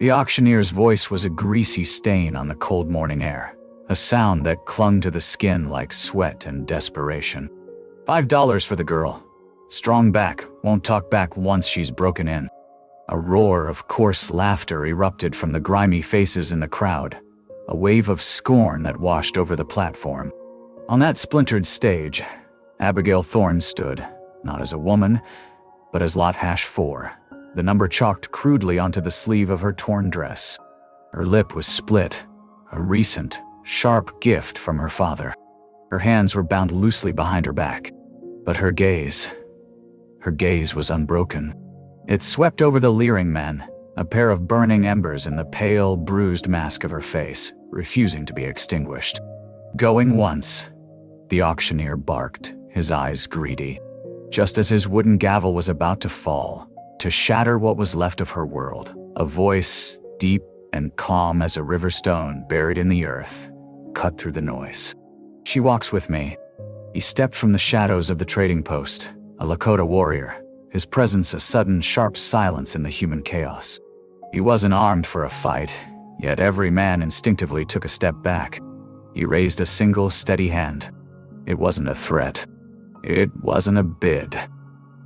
The auctioneer's voice was a greasy stain on the cold morning air, a sound that clung to the skin like sweat and desperation. $5 for the girl. Strong back, won't talk back once she's broken in. A roar of coarse laughter erupted from the grimy faces in the crowd, a wave of scorn that washed over the platform. On that splintered stage, Abigail Thorne stood, not as a woman, but as Lot #4, the number chalked crudely onto the sleeve of her torn dress. Her lip was split, a recent, sharp gift from her father. Her hands were bound loosely behind her back, but her gaze was unbroken. It swept over the leering men, a pair of burning embers in the pale, bruised mask of her face, refusing to be extinguished. Going once, the auctioneer barked, his eyes greedy. Just as his wooden gavel was about to fall, to shatter what was left of her world, a voice, deep and calm as a river stone buried in the earth, cut through the noise. "She walks with me." He stepped from the shadows of the trading post, a Lakota warrior, his presence a sudden, sharp silence in the human chaos. He wasn't armed for a fight, yet every man instinctively took a step back. He raised a single, steady hand. It wasn't a threat. It wasn't a bid.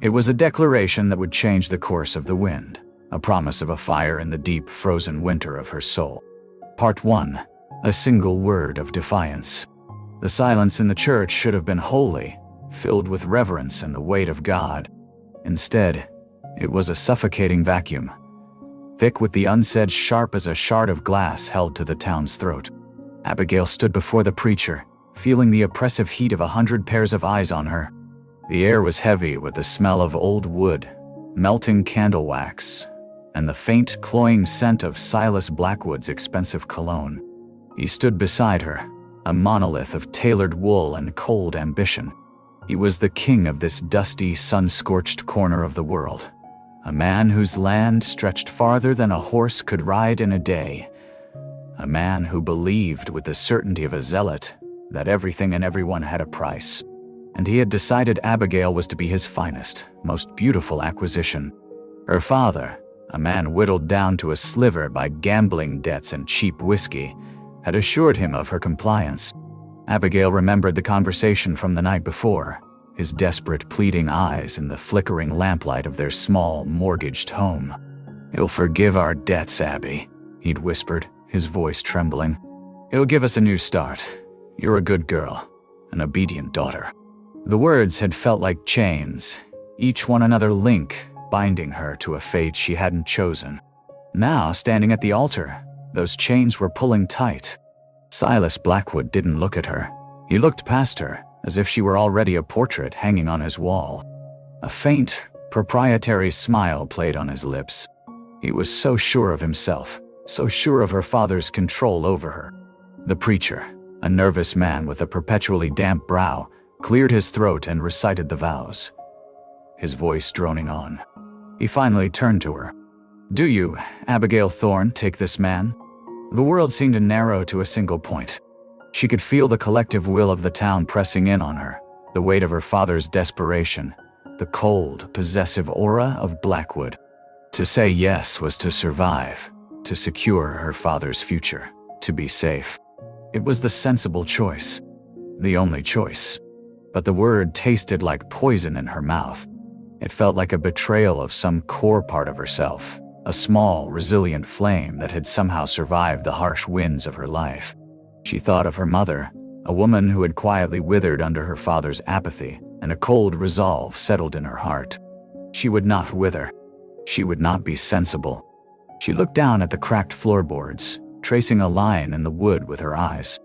It was a declaration that would change the course of the wind, a promise of a fire in the deep, frozen winter of her soul. Part 1. A single word of defiance. The silence in the church should have been holy, filled with reverence and the weight of God. Instead, it was a suffocating vacuum, thick with the unsaid, sharp as a shard of glass held to the town's throat. Abigail stood before the preacher, feeling the oppressive heat of 100 pairs of eyes on her. The air was heavy with the smell of old wood, melting candle wax, and the faint, cloying scent of Silas Blackwood's expensive cologne. He stood beside her, a monolith of tailored wool and cold ambition. He was the king of this dusty, sun-scorched corner of the world, a man whose land stretched farther than a horse could ride in a day, a man who believed with the certainty of a zealot that everything and everyone had a price, and he had decided Abigail was to be his finest, most beautiful acquisition. Her father, a man whittled down to a sliver by gambling debts and cheap whiskey, had assured him of her compliance. Abigail remembered the conversation from the night before, his desperate, pleading eyes in the flickering lamplight of their small, mortgaged home. "He'll forgive our debts, Abby," he'd whispered, his voice trembling. "He'll give us a new start. You're a good girl, an obedient daughter." The words had felt like chains, each one another link binding her to a fate she hadn't chosen. Now, standing at the altar, those chains were pulling tight. Silas Blackwood didn't look at her. He looked past her, as if she were already a portrait hanging on his wall. A faint, proprietary smile played on his lips. He was so sure of himself, so sure of her father's control over her. The preacher, a nervous man with a perpetually damp brow, cleared his throat and recited the vows, his voice droning on. He finally turned to her. "Do you, Abigail Thorne, take this man?" The world seemed to narrow to a single point. She could feel the collective will of the town pressing in on her, the weight of her father's desperation, the cold, possessive aura of Blackwood. To say yes was to survive, to secure her father's future, to be safe. It was the sensible choice, the only choice. But the word tasted like poison in her mouth. It felt like a betrayal of some core part of herself, a small, resilient flame that had somehow survived the harsh winds of her life. She thought of her mother, a woman who had quietly withered under her father's apathy, and a cold resolve settled in her heart. She would not wither. She would not be sensible. She looked down at the cracked floorboards, tracing a line in the wood with her eyes.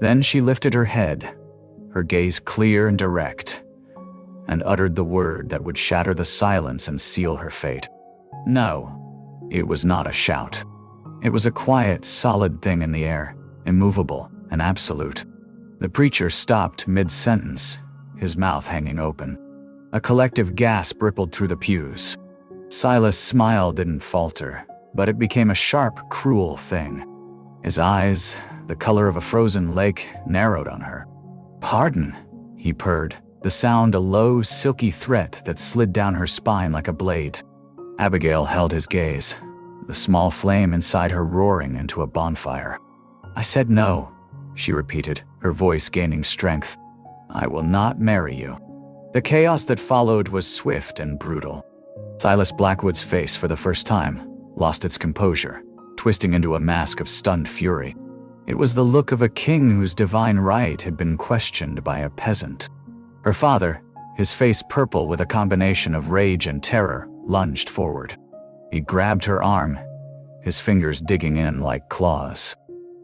Then she lifted her head, her gaze clear and direct, and uttered the word that would shatter the silence and seal her fate. No, it was not a shout. It was a quiet, solid thing in the air, immovable and absolute. The preacher stopped mid-sentence, his mouth hanging open. A collective gasp rippled through the pews. Silas' smile didn't falter, but it became a sharp, cruel thing. His eyes, the color of a frozen lake, narrowed on her. "Pardon," he purred, the sound a low, silky threat that slid down her spine like a blade. Abigail held his gaze. the small flame inside her roaring into a bonfire. "I said no," she repeated, her voice gaining strength. "I will not marry you." The chaos that followed was swift and brutal. Silas Blackwood's face, for the first time, lost its composure, twisting into a mask of stunned fury. It was the look of a king whose divine right had been questioned by a peasant. Her father, his face purple with a combination of rage and terror, lunged forward. He grabbed her arm, his fingers digging in like claws.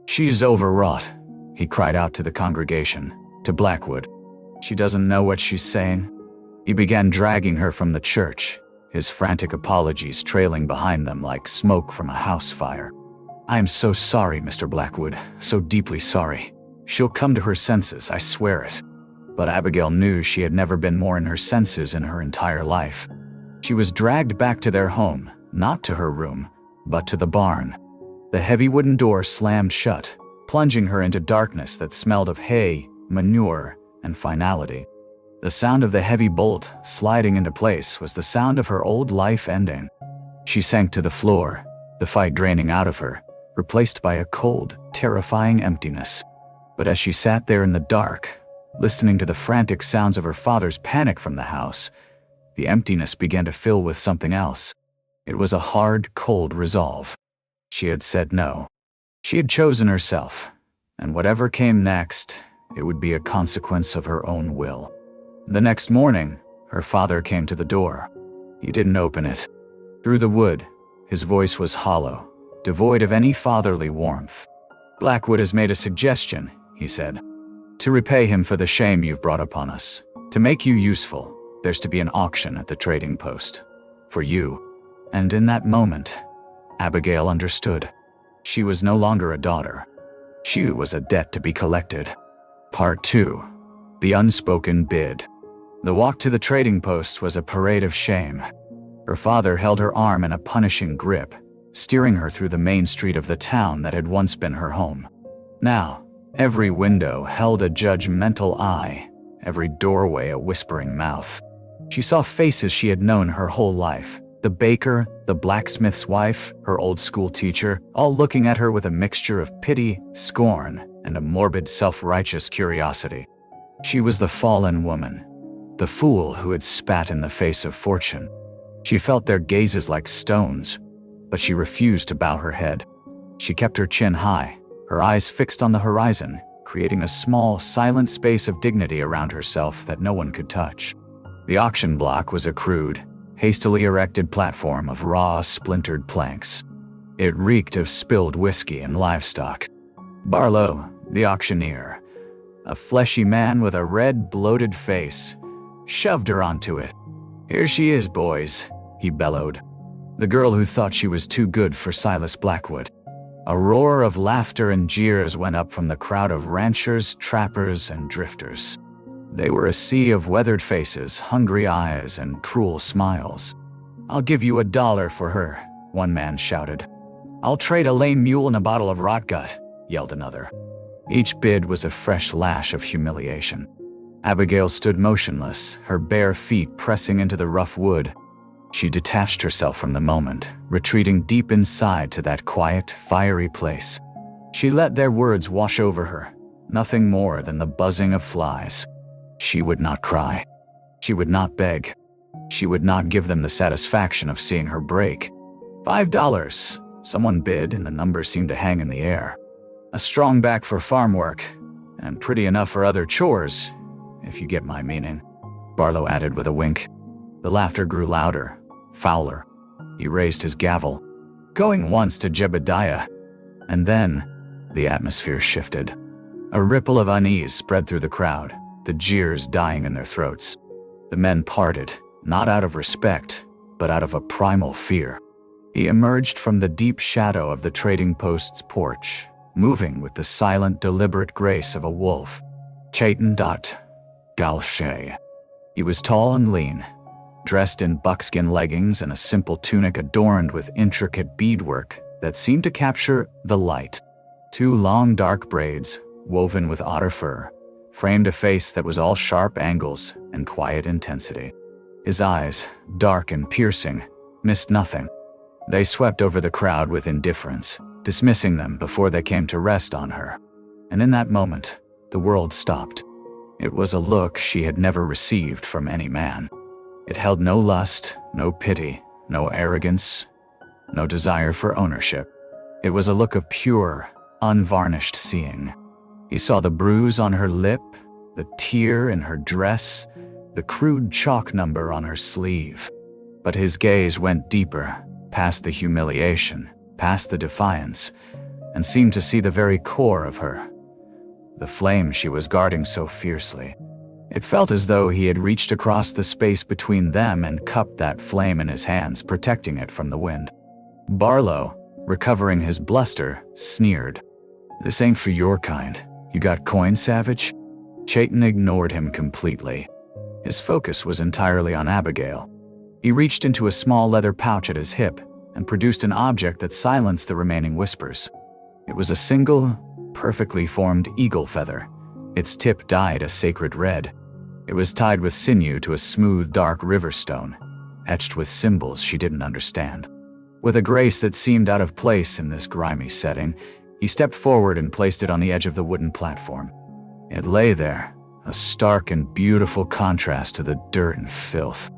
"She's overwrought," he cried out to the congregation, to Blackwood. "She doesn't know what she's saying." He began dragging her from the church, his frantic apologies trailing behind them like smoke from a house fire. "I am so sorry, Mr. Blackwood, so deeply sorry. She'll come to her senses, I swear it." But Abigail knew she had never been more in her senses in her entire life. She was dragged back to their home, not to her room, but to the barn. The heavy wooden door slammed shut, plunging her into darkness that smelled of hay, manure, and finality. The sound of the heavy bolt sliding into place was the sound of her old life ending. She sank to the floor, the fight draining out of her, replaced by a cold, terrifying emptiness. But as she sat there in the dark, listening to the frantic sounds of her father's panic from the house, the emptiness began to fill with something else. It was a hard, cold resolve. She had said no. She had chosen herself, and whatever came next, it would be a consequence of her own will. The next morning, her father came to the door. He didn't open it. Through the wood, his voice was hollow, devoid of any fatherly warmth. "Blackwood has made a suggestion," he said. "To repay him for the shame you've brought upon us. To make you useful, there's to be an auction at the trading post. For you." And in that moment, Abigail understood. She was no longer a daughter. She was a debt to be collected. Part 2. The Unspoken Bid. The walk to the trading post was a parade of shame. Her father held her arm in a punishing grip, steering her through the main street of the town that had once been her home. Now, every window held a judgmental eye, every doorway a whispering mouth. She saw faces she had known her whole life. The baker, the blacksmith's wife, her old school teacher, all looking at her with a mixture of pity, scorn, and a morbid self-righteous curiosity. She was the fallen woman, the fool who had spat in the face of fortune. She felt their gazes like stones, but she refused to bow her head. She kept her chin high, her eyes fixed on the horizon, creating a small, silent space of dignity around herself that no one could touch. The auction block was a crude, hastily erected platform of raw, splintered planks. It reeked of spilled whiskey and livestock. Barlow, the auctioneer, a fleshy man with a red, bloated face, shoved her onto it. "Here she is, boys," he bellowed. The girl who thought she was too good for Silas Blackwood. A roar of laughter and jeers went up from the crowd of ranchers, trappers, and drifters. They were a sea of weathered faces, hungry eyes, and cruel smiles. "I'll give you $1 for her," one man shouted. "I'll trade a lame mule and a bottle of rot gut," yelled another. Each bid was a fresh lash of humiliation. Abigail stood motionless, her bare feet pressing into the rough wood. She detached herself from the moment, retreating deep inside to that quiet, fiery place. She let their words wash over her, nothing more than the buzzing of flies. She would not cry. She would not beg. She would not give them the satisfaction of seeing her break. $5, someone bid, and the number seemed to hang in the air. A strong back for farm work, and pretty enough for other chores, if you get my meaning, Barlow added with a wink. The laughter grew louder, fouler. He raised his gavel, going once to Jebediah, and then the atmosphere shifted. A ripple of unease spread through the crowd, the jeers dying in their throats. The men parted, not out of respect, but out of a primal fear. He emerged from the deep shadow of the trading post's porch, moving with the silent, deliberate grace of a wolf. Chaitin. Galshay. He was tall and lean, dressed in buckskin leggings and a simple tunic adorned with intricate beadwork that seemed to capture the light. Two long dark braids, woven with otter fur, framed a face that was all sharp angles and quiet intensity. His eyes, dark and piercing, missed nothing. They swept over the crowd with indifference, dismissing them before they came to rest on her. And in that moment, the world stopped. It was a look she had never received from any man. It held no lust, no pity, no arrogance, no desire for ownership. It was a look of pure, unvarnished seeing. He saw the bruise on her lip, the tear in her dress, the crude chalk number on her sleeve. But his gaze went deeper, past the humiliation, past the defiance, and seemed to see the very core of her, the flame she was guarding so fiercely. It felt as though he had reached across the space between them and cupped that flame in his hands, protecting it from the wind. Barlow, recovering his bluster, sneered. "This ain't for your kind. You got coin, savage?" Chayton ignored him completely. His focus was entirely on Abigail. He reached into a small leather pouch at his hip and produced an object that silenced the remaining whispers. It was a single, perfectly formed eagle feather, its tip dyed a sacred red. It was tied with sinew to a smooth, dark river stone, etched with symbols she didn't understand. With a grace that seemed out of place in this grimy setting, he stepped forward and placed it on the edge of the wooden platform. It lay there, a stark and beautiful contrast to the dirt and filth.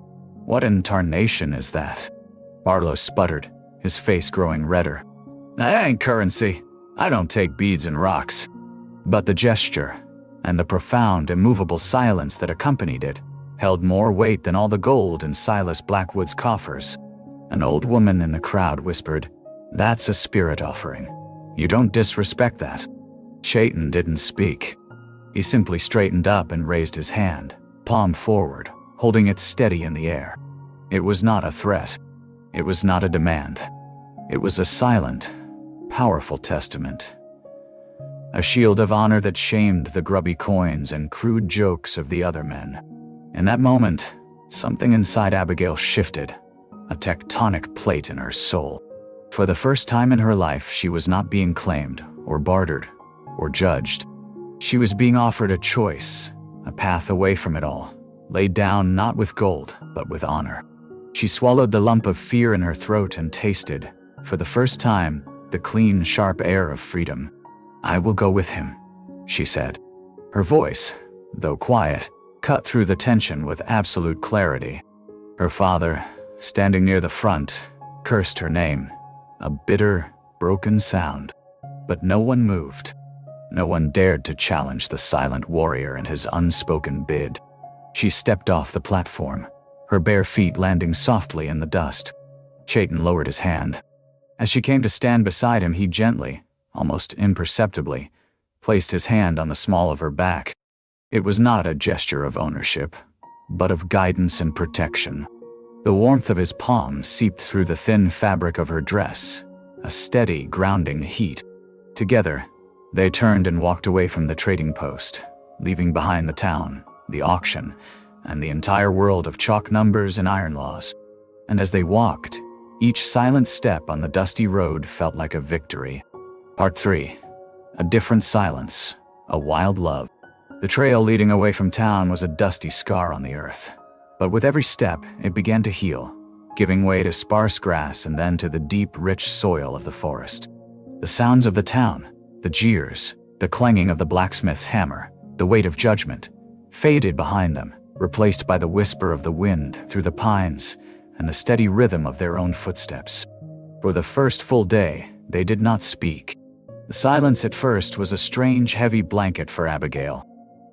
"What in tarnation is that?" Barlow sputtered, his face growing redder. "That ain't currency. I don't take beads and rocks." But the gesture, and the profound, immovable silence that accompanied it, held more weight than all the gold in Silas Blackwood's coffers. An old woman in the crowd whispered, "That's a spirit offering. You don't disrespect that." Chayton didn't speak. He simply straightened up and raised his hand, palm forward, holding it steady in the air. It was not a threat. It was not a demand. It was a silent, powerful testament. A shield of honor that shamed the grubby coins and crude jokes of the other men. In that moment, something inside Abigail shifted, a tectonic plate in her soul. For the first time in her life, she was not being claimed, or bartered, or judged. She was being offered a choice, a path away from it all, laid down not with gold, but with honor. She swallowed the lump of fear in her throat and tasted, for the first time, the clean, sharp air of freedom. "I will go with him," she said. Her voice, though quiet, cut through the tension with absolute clarity. Her father, standing near the front, cursed her name, a bitter, broken sound. But no one moved. No one dared to challenge the silent warrior in his unspoken bid. She stepped off the platform, her bare feet landing softly in the dust. Chayton lowered his hand. As she came to stand beside him, he gently, almost imperceptibly, placed his hand on the small of her back. It was not a gesture of ownership, but of guidance and protection. The warmth of his palm seeped through the thin fabric of her dress, a steady, grounding heat. Together, they turned and walked away from the trading post, leaving behind the town, the auction, and the entire world of chalk numbers and iron laws. And as they walked, each silent step on the dusty road felt like a victory. Part 3. A different silence, a wild love. The trail leading away from town was a dusty scar on the earth. But with every step, it began to heal, giving way to sparse grass and then to the deep, rich soil of the forest. The sounds of the town, the jeers, the clanging of the blacksmith's hammer, the weight of judgment, faded behind them, replaced by the whisper of the wind through the pines and the steady rhythm of their own footsteps. For the first full day, they did not speak. The silence at first was a strange, heavy blanket for Abigail.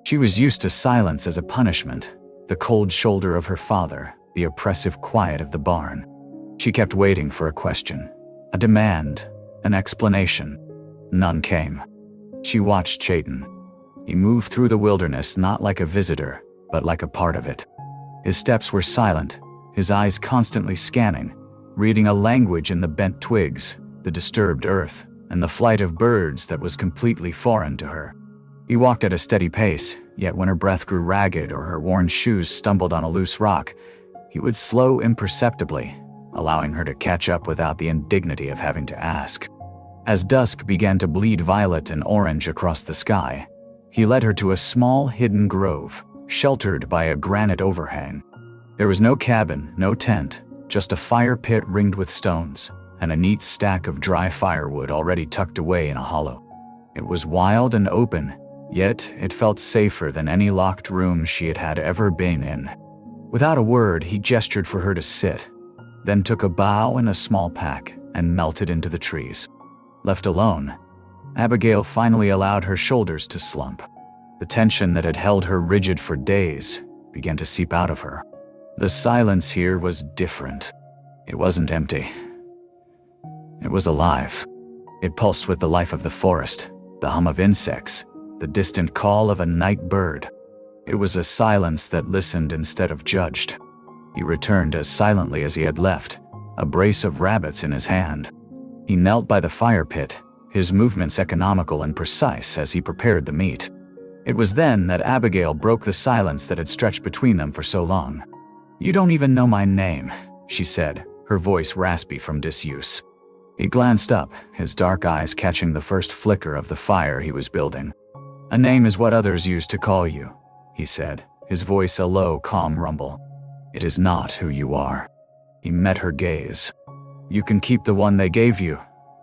She was used to silence as a punishment, the cold shoulder of her father, the oppressive quiet of the barn. She kept waiting for a question, a demand, an explanation. None came. She watched Chayton. He moved through the wilderness not like a visitor, but like a part of it. His steps were silent, his eyes constantly scanning, reading a language in the bent twigs, the disturbed earth, and the flight of birds that was completely foreign to her. He walked at a steady pace, yet when her breath grew ragged or her worn shoes stumbled on a loose rock, he would slow imperceptibly, allowing her to catch up without the indignity of having to ask. As dusk began to bleed violet and orange across the sky, he led her to a small hidden grove, sheltered by a granite overhang. There was no cabin, no tent, just a fire pit ringed with stones, and a neat stack of dry firewood already tucked away in a hollow. It was wild and open, yet it felt safer than any locked room she had ever been in. Without a word, he gestured for her to sit, then took a bough and a small pack and melted into the trees. Left alone, Abigail finally allowed her shoulders to slump. The tension that had held her rigid for days began to seep out of her. The silence here was different. It wasn't empty. It was alive. It pulsed with the life of the forest, the hum of insects, the distant call of a night bird. It was a silence that listened instead of judged. He returned as silently as he had left, a brace of rabbits in his hand. He knelt by the fire pit, his movements economical and precise as he prepared the meat. It was then that Abigail broke the silence that had stretched between them for so long. "You don't even know my name," she said, her voice raspy from disuse. He glanced up, his dark eyes catching the first flicker of the fire he was building. "A name is what others used to call you," he said, his voice a low, calm rumble. "It is not who you are." He met her gaze. "You can keep the one they gave you,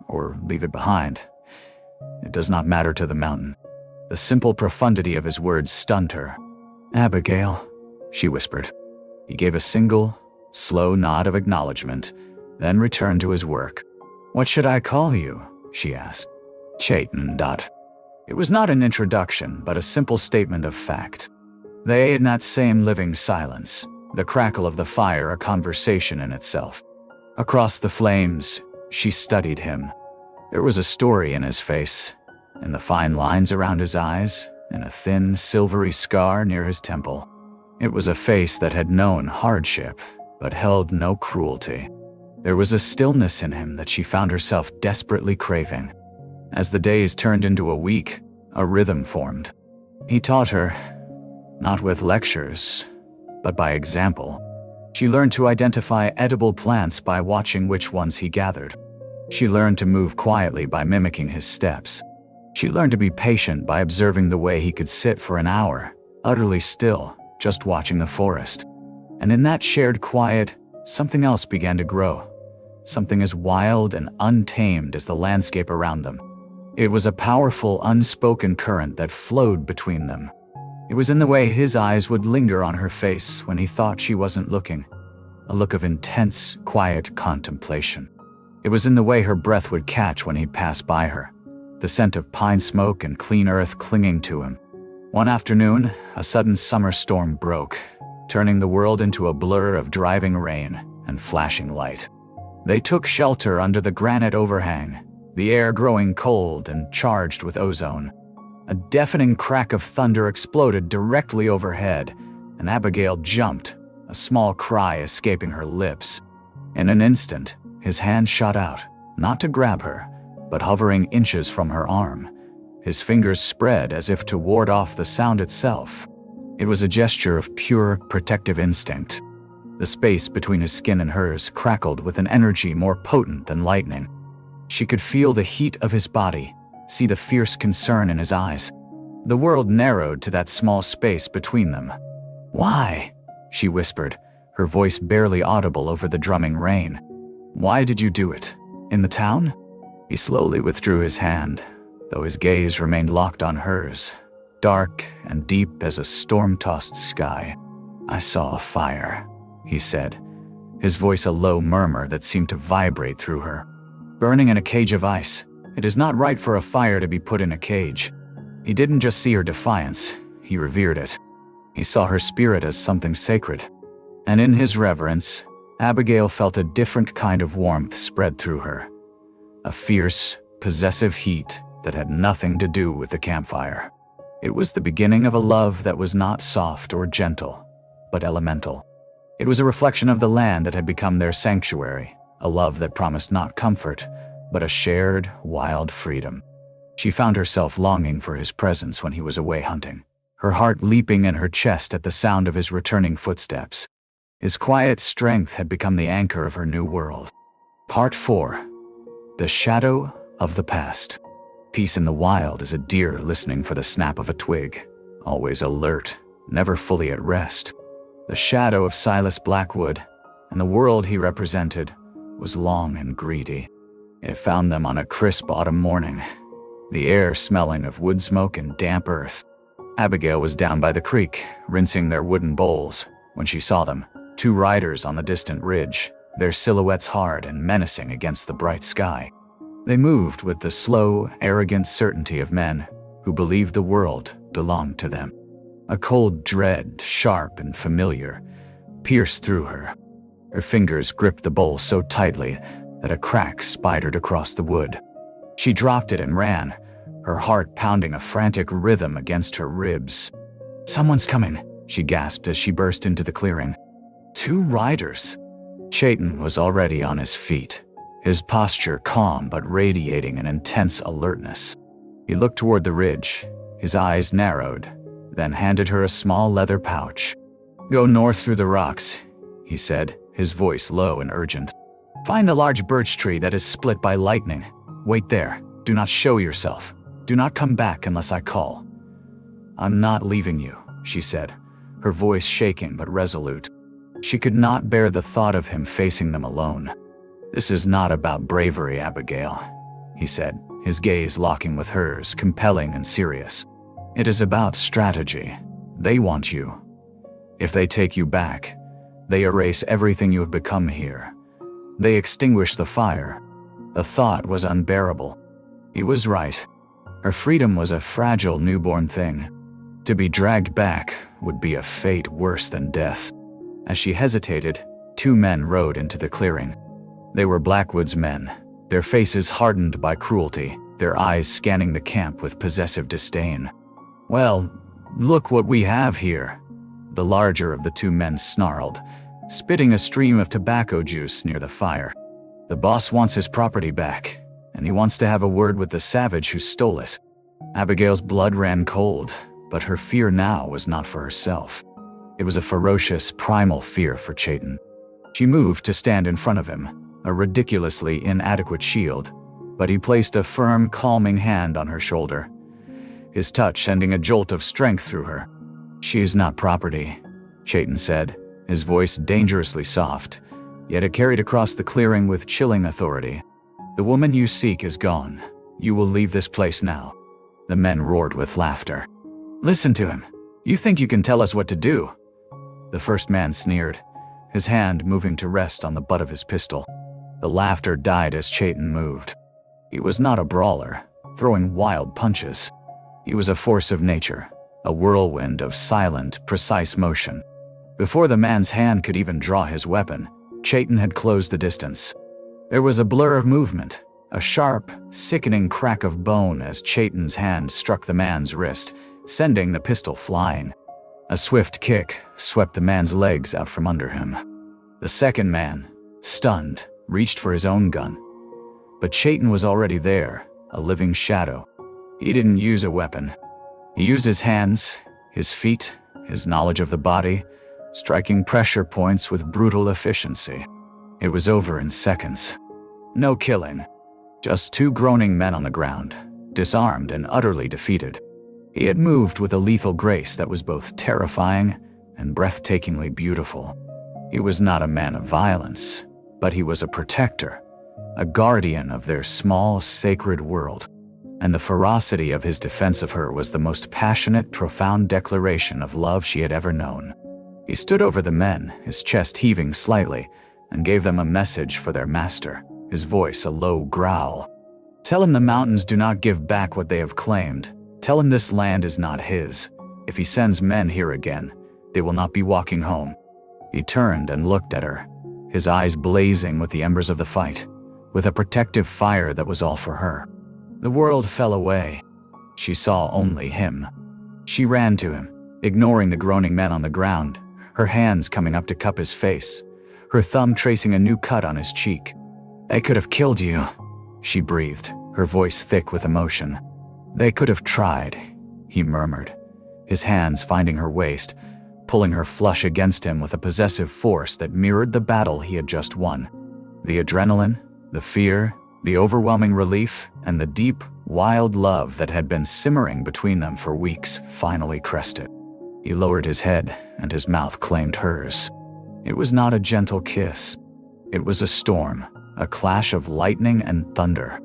or leave it behind. It does not matter to the mountain." The simple profundity of his words stunned her. "Abigail," she whispered. He gave a single, slow nod of acknowledgement, then returned to his work. "What should I call you?" she asked. "Chaitin." It was not an introduction, but a simple statement of fact. They ate in that same living silence, the crackle of the fire a conversation in itself. Across the flames, she studied him. There was a story in his face, in the fine lines around his eyes, in a thin, silvery scar near his temple. It was a face that had known hardship, but held no cruelty. There was a stillness in him that she found herself desperately craving. As the days turned into a week, a rhythm formed. He taught her, not with lectures, but by example. She learned to identify edible plants by watching which ones he gathered. She learned to move quietly by mimicking his steps. She learned to be patient by observing the way he could sit for an hour, utterly still, just watching the forest. And in that shared quiet, something else began to grow. Something as wild and untamed as the landscape around them. It was a powerful, unspoken current that flowed between them. It was in the way his eyes would linger on her face when he thought she wasn't looking, a look of intense, quiet contemplation. It was in the way her breath would catch when he'd pass by her, the scent of pine smoke and clean earth clinging to him. One afternoon, a sudden summer storm broke, turning the world into a blur of driving rain and flashing light. They took shelter under the granite overhang, the air growing cold and charged with ozone. A deafening crack of thunder exploded directly overhead, and Abigail jumped, a small cry escaping her lips. In an instant, his hand shot out, not to grab her, but hovering inches from her arm. His fingers spread as if to ward off the sound itself. It was a gesture of pure, protective instinct. The space between his skin and hers crackled with an energy more potent than lightning. She could feel the heat of his body, see the fierce concern in his eyes. The world narrowed to that small space between them. "Why?" she whispered, her voice barely audible over the drumming rain. "Why did you do it? In the town?" He slowly withdrew his hand, though his gaze remained locked on hers, dark and deep as a storm-tossed sky. "I saw a fire," he said, his voice a low murmur that seemed to vibrate through her. "Burning in a cage of ice. It is not right for a fire to be put in a cage." He didn't just see her defiance, he revered it. He saw her spirit as something sacred. And in his reverence, Abigail felt a different kind of warmth spread through her. A fierce, possessive heat that had nothing to do with the campfire. It was the beginning of a love that was not soft or gentle, but elemental. It was a reflection of the land that had become their sanctuary, a love that promised not comfort, but a shared, wild freedom. She found herself longing for his presence when he was away hunting, her heart leaping in her chest at the sound of his returning footsteps. His quiet strength had become the anchor of her new world. Part 4. The Shadow of the Past. Peace in the wild is a deer listening for the snap of a twig, always alert, never fully at rest. The shadow of Silas Blackwood, and the world he represented, was long and greedy. It found them on a crisp autumn morning, the air smelling of wood smoke and damp earth. Abigail was down by the creek, rinsing their wooden bowls, when she saw them, 2 riders on the distant ridge, their silhouettes hard and menacing against the bright sky. They moved with the slow, arrogant certainty of men who believed the world belonged to them. A cold dread, sharp and familiar, pierced through her. Her fingers gripped the bowl so tightly that a crack spidered across the wood. She dropped it and ran, her heart pounding a frantic rhythm against her ribs. "Someone's coming," she gasped as she burst into the clearing. 2 riders. Chayton was already on his feet, his posture calm but radiating an intense alertness. He looked toward the ridge, his eyes narrowed, then handed her a small leather pouch. "Go north through the rocks," he said, his voice low and urgent. "Find the large birch tree that is split by lightning. Wait there. Do not show yourself. Do not come back unless I call." "I'm not leaving you," she said, her voice shaking but resolute. She could not bear the thought of him facing them alone. "This is not about bravery, Abigail," he said, his gaze locking with hers, compelling and serious. "It is about strategy. They want you. If they take you back, they erase everything you have become here. They extinguish the fire." The thought was unbearable. He was right. Her freedom was a fragile newborn thing. To be dragged back would be a fate worse than death. As she hesitated, 2 men rode into the clearing. They were Blackwood's men, their faces hardened by cruelty, their eyes scanning the camp with possessive disdain. "Well, look what we have here," the larger of the 2 men snarled, spitting a stream of tobacco juice near the fire. "The boss wants his property back, and he wants to have a word with the savage who stole it." Abigail's blood ran cold, but her fear now was not for herself. It was a ferocious, primal fear for Chayton. She moved to stand in front of him, a ridiculously inadequate shield, but he placed a firm, calming hand on her shoulder, his touch sending a jolt of strength through her. "She is not property," Chayton said, his voice dangerously soft, yet it carried across the clearing with chilling authority. "The woman you seek is gone. You will leave this place now." The men roared with laughter. "Listen to him. You think you can tell us what to do?" The first man sneered, his hand moving to rest on the butt of his pistol. The laughter died as Chayton moved. He was not a brawler, throwing wild punches. He was a force of nature, a whirlwind of silent, precise motion. Before the man's hand could even draw his weapon, Chayton had closed the distance. There was a blur of movement, a sharp, sickening crack of bone as Chayton's hand struck the man's wrist, sending the pistol flying. A swift kick swept the man's legs out from under him. The second man, stunned, reached for his own gun. But Chayton was already there, a living shadow. He didn't use a weapon. He used his hands, his feet, his knowledge of the body, striking pressure points with brutal efficiency. It was over in seconds. No killing. Just 2 groaning men on the ground, disarmed and utterly defeated. He had moved with a lethal grace that was both terrifying and breathtakingly beautiful. He was not a man of violence, but he was a protector, a guardian of their small, sacred world. And the ferocity of his defense of her was the most passionate, profound declaration of love she had ever known. He stood over the men, his chest heaving slightly, and gave them a message for their master, his voice a low growl. "Tell him the mountains do not give back what they have claimed. Tell him this land is not his. If he sends men here again, they will not be walking home." He turned and looked at her, his eyes blazing with the embers of the fight, with a protective fire that was all for her. The world fell away. She saw only him. She ran to him, ignoring the groaning men on the ground, her hands coming up to cup his face, her thumb tracing a new cut on his cheek. "They could have killed you," she breathed, her voice thick with emotion. "They could have tried," he murmured, his hands finding her waist, pulling her flush against him with a possessive force that mirrored the battle he had just won. The adrenaline, the fear, the overwhelming relief, and the deep, wild love that had been simmering between them for weeks finally crested. He lowered his head, and his mouth claimed hers. It was not a gentle kiss. It was a storm, a clash of lightning and thunder.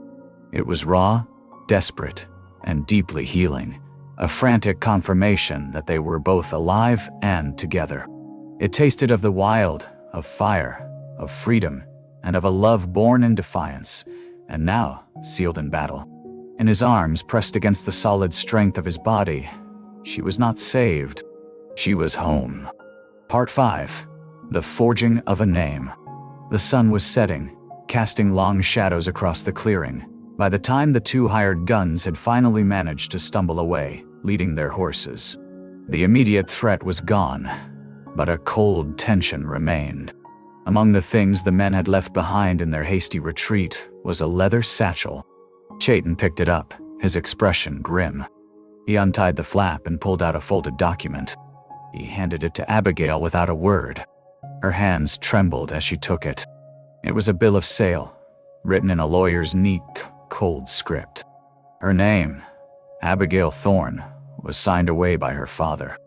It was raw, desperate, and deeply healing, a frantic confirmation that they were both alive and together. It tasted of the wild, of fire, of freedom, and of a love born in defiance, and now sealed in battle. In his arms, pressed against the solid strength of his body, she was not saved. She was home. Part 5. The Forging of a Name. The sun was setting, casting long shadows across the clearing. By the time the two hired guns had finally managed to stumble away, leading their horses, the immediate threat was gone, but a cold tension remained. Among the things the men had left behind in their hasty retreat was a leather satchel. Chayton picked it up, his expression grim. He untied the flap and pulled out a folded document. He handed it to Abigail without a word. Her hands trembled as she took it. It was a bill of sale, written in a lawyer's neat, cold script. Her name, Abigail Thorne, was signed away by her father.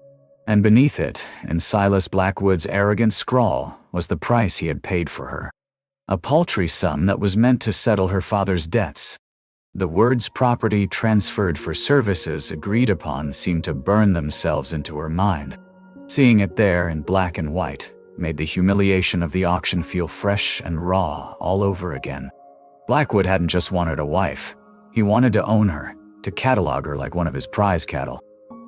And beneath it, in Silas Blackwood's arrogant scrawl, was the price he had paid for her. A paltry sum that was meant to settle her father's debts. The words property transferred for services agreed upon seemed to burn themselves into her mind. Seeing it there in black and white made the humiliation of the auction feel fresh and raw all over again. Blackwood hadn't just wanted a wife. He wanted to own her, to catalog her like one of his prize cattle.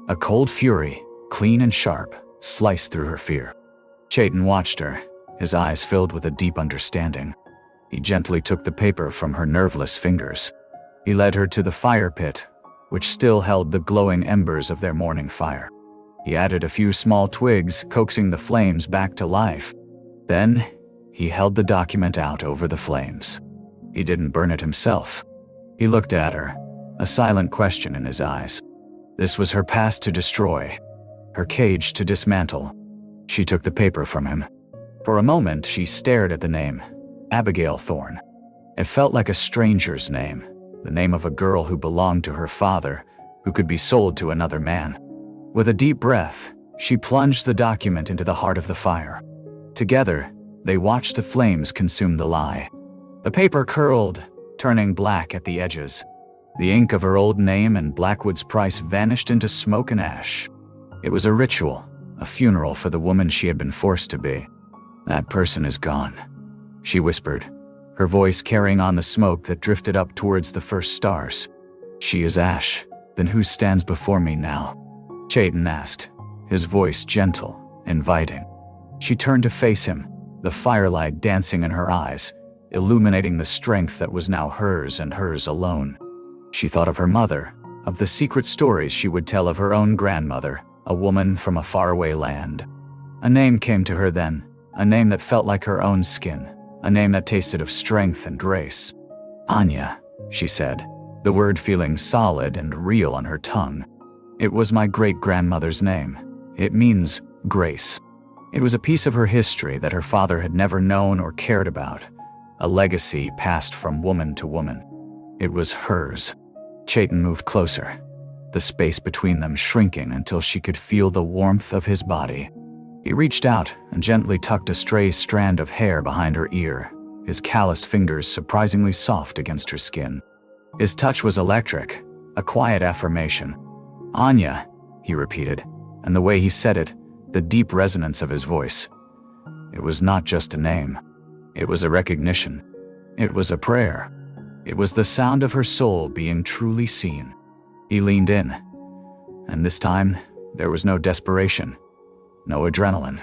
A cold fury, clean and sharp, sliced through her fear. Chayton watched her, his eyes filled with a deep understanding. He gently took the paper from her nerveless fingers. He led her to the fire pit, which still held the glowing embers of their morning fire. He added a few small twigs, coaxing the flames back to life. Then, he held the document out over the flames. He didn't burn it himself. He looked at her, a silent question in his eyes. This was her past to destroy, her cage to dismantle. She took the paper from him. For a moment, she stared at the name, Abigail Thorne. It felt like a stranger's name, the name of a girl who belonged to her father, who could be sold to another man. With a deep breath, she plunged the document into the heart of the fire. Together, they watched the flames consume the lie. The paper curled, turning black at the edges. The ink of her old name and Blackwood's price vanished into smoke and ash. It was a ritual, a funeral for the woman she had been forced to be. That person is gone, she whispered, her voice carrying on the smoke that drifted up towards the first stars. She is ash, then who stands before me now? Chayton asked, his voice gentle, inviting. She turned to face him, the firelight dancing in her eyes, illuminating the strength that was now hers and hers alone. She thought of her mother, of the secret stories she would tell of her own grandmother, a woman from a faraway land. A name came to her then, a name that felt like her own skin, a name that tasted of strength and grace. Anya, she said, the word feeling solid and real on her tongue. It was my great-grandmother's name. It means grace. It was a piece of her history that her father had never known or cared about, a legacy passed from woman to woman. It was hers. Chayton moved closer, the space between them shrinking until she could feel the warmth of his body. He reached out and gently tucked a stray strand of hair behind her ear, his calloused fingers surprisingly soft against her skin. His touch was electric, a quiet affirmation. Anya, he repeated, and the way he said it, the deep resonance of his voice. It was not just a name. It was a recognition. It was a prayer. It was the sound of her soul being truly seen. He leaned in, and this time there was no desperation, no adrenaline.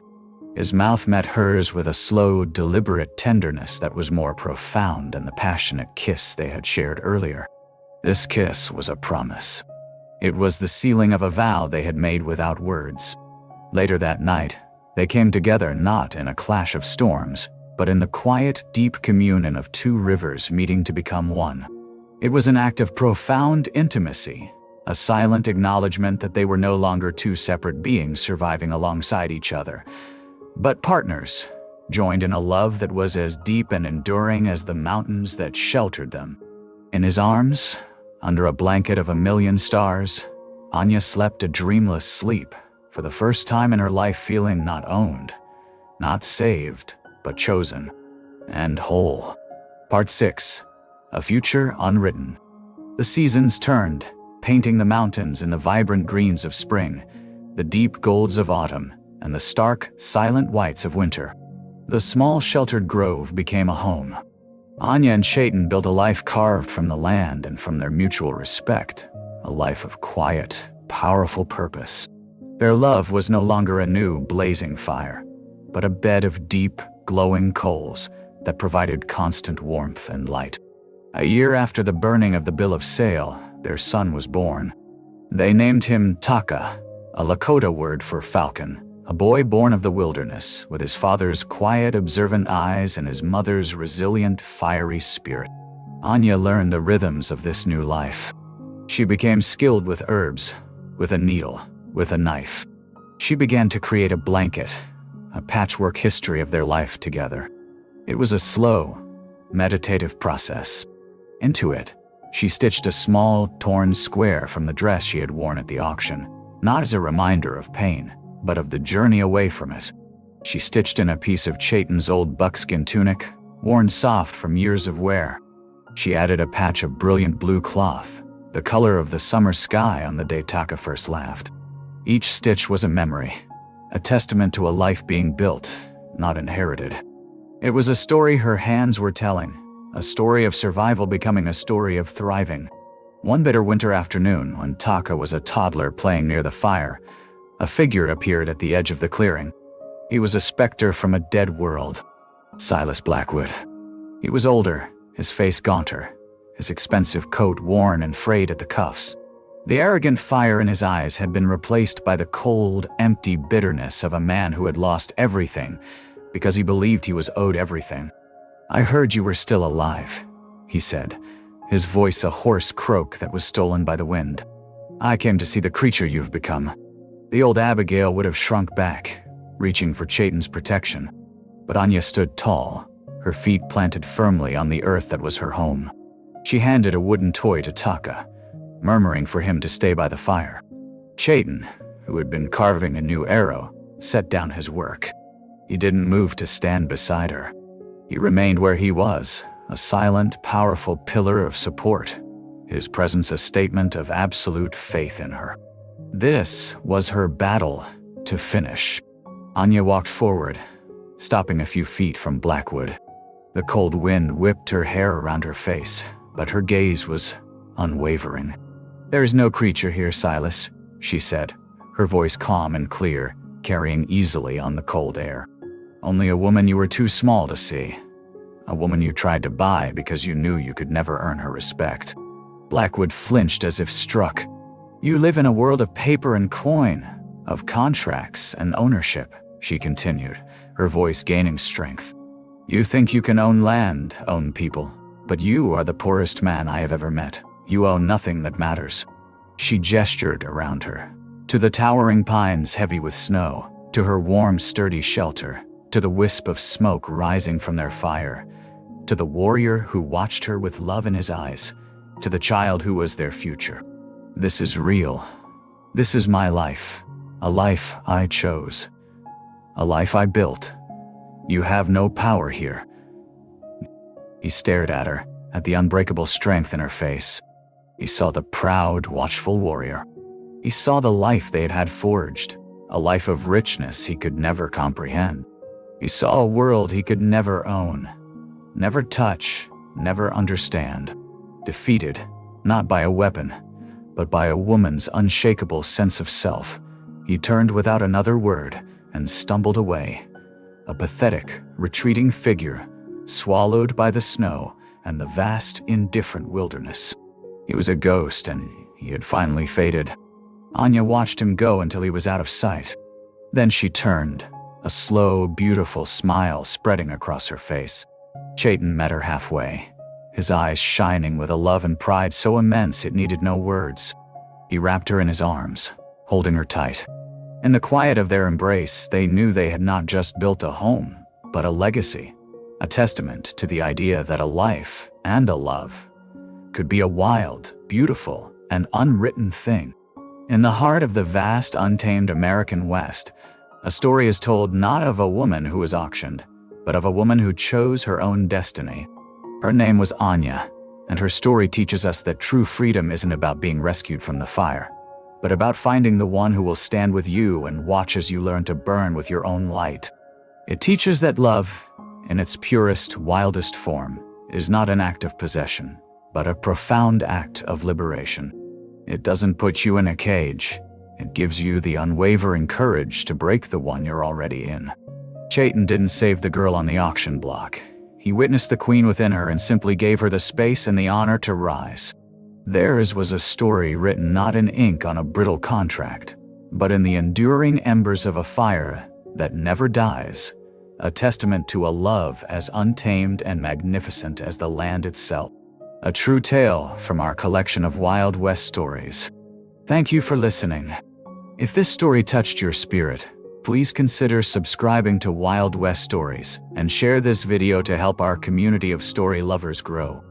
His mouth met hers with a slow, deliberate tenderness that was more profound than the passionate kiss they had shared earlier. This kiss was a promise. It was the sealing of a vow they had made without words. Later that night, they came together not in a clash of storms, but in the quiet, deep communion of two rivers meeting to become one. It was an act of profound intimacy, a silent acknowledgement that they were no longer two separate beings surviving alongside each other, but partners, joined in a love that was as deep and enduring as the mountains that sheltered them. In his arms, under a blanket of a million stars, Anya slept a dreamless sleep, for the first time in her life feeling not owned, not saved, but chosen, and whole. Part 6. A Future Unwritten. The seasons turned, painting the mountains in the vibrant greens of spring, the deep golds of autumn, and the stark, silent whites of winter. The small sheltered grove became a home. Anya and Chayton built a life carved from the land and from their mutual respect, a life of quiet, powerful purpose. Their love was no longer a new, blazing fire, but a bed of deep, glowing coals that provided constant warmth and light. A year after the burning of the bill of sale, their son was born. They named him Taka, a Lakota word for falcon, a boy born of the wilderness, with his father's quiet, observant eyes and his mother's resilient, fiery spirit. Anya learned the rhythms of this new life. She became skilled with herbs, with a needle, with a knife. She began to create a blanket, a patchwork history of their life together. It was a slow, meditative process. Into it, she stitched a small, torn square from the dress she had worn at the auction, not as a reminder of pain, but of the journey away from it. She stitched in a piece of Chayton's old buckskin tunic, worn soft from years of wear. She added a patch of brilliant blue cloth, the color of the summer sky on the day Taka first laughed. Each stitch was a memory, a testament to a life being built, not inherited. It was a story her hands were telling, a story of survival becoming a story of thriving. One bitter winter afternoon, when Taka was a toddler playing near the fire, a figure appeared at the edge of the clearing. He was a specter from a dead world. Silas Blackwood. He was older, his face gaunter, his expensive coat worn and frayed at the cuffs. The arrogant fire in his eyes had been replaced by the cold, empty bitterness of a man who had lost everything because he believed he was owed everything. "I heard you were still alive," he said, his voice a hoarse croak that was stolen by the wind. "I came to see the creature you've become." The old Abigail would have shrunk back, reaching for Chayton's protection. But Anya stood tall, her feet planted firmly on the earth that was her home. She handed a wooden toy to Taka, murmuring for him to stay by the fire. Chayton, who had been carving a new arrow, set down his work. He didn't move to stand beside her. He remained where he was, a silent, powerful pillar of support, his presence a statement of absolute faith in her. This was her battle to finish. Anya walked forward, stopping a few feet from Blackwood. The cold wind whipped her hair around her face, but her gaze was unwavering. "There is no creature here, Silas," she said, her voice calm and clear, carrying easily on the cold air. "Only a woman you were too small to see. A woman you tried to buy because you knew you could never earn her respect." Blackwood flinched as if struck. "You live in a world of paper and coin, of contracts and ownership," she continued, her voice gaining strength. "You think you can own land, own people, but you are the poorest man I have ever met. You own nothing that matters." She gestured around her, to the towering pines heavy with snow, to her warm, sturdy shelter, to the wisp of smoke rising from their fire, to the warrior who watched her with love in his eyes, to the child who was their future. "This is real. This is my life, a life I chose, a life I built. You have no power here." He stared at her, at the unbreakable strength in her face. He saw the proud, watchful warrior. He saw the life they had forged, a life of richness he could never comprehend. He saw a world he could never own, never touch, never understand. Defeated, not by a weapon, but by a woman's unshakable sense of self, he turned without another word and stumbled away, a pathetic, retreating figure, swallowed by the snow and the vast, indifferent wilderness. He was a ghost, and he had finally faded. Anya watched him go until he was out of sight. Then she turned, a slow, beautiful smile spreading across her face. Chayton met her halfway, his eyes shining with a love and pride so immense it needed no words. He wrapped her in his arms, holding her tight. In the quiet of their embrace, they knew they had not just built a home, but a legacy, a testament to the idea that a life and a love could be a wild, beautiful, and unwritten thing. In the heart of the vast, untamed American West, a story is told not of a woman who was auctioned, but of a woman who chose her own destiny. Her name was Anya, and her story teaches us that true freedom isn't about being rescued from the fire, but about finding the one who will stand with you and watch as you learn to burn with your own light. It teaches that love, in its purest, wildest form, is not an act of possession, but a profound act of liberation. It doesn't put you in a cage. It gives you the unwavering courage to break the one you're already in. Chaitan didn't save the girl on the auction block. He witnessed the queen within her and simply gave her the space and the honor to rise. Theirs was a story written not in ink on a brittle contract, but in the enduring embers of a fire that never dies, a testament to a love as untamed and magnificent as the land itself. A true tale from our collection of Wild West stories. Thank you for listening. If this story touched your spirit, please consider subscribing to Wild West Stories and share this video to help our community of story lovers grow.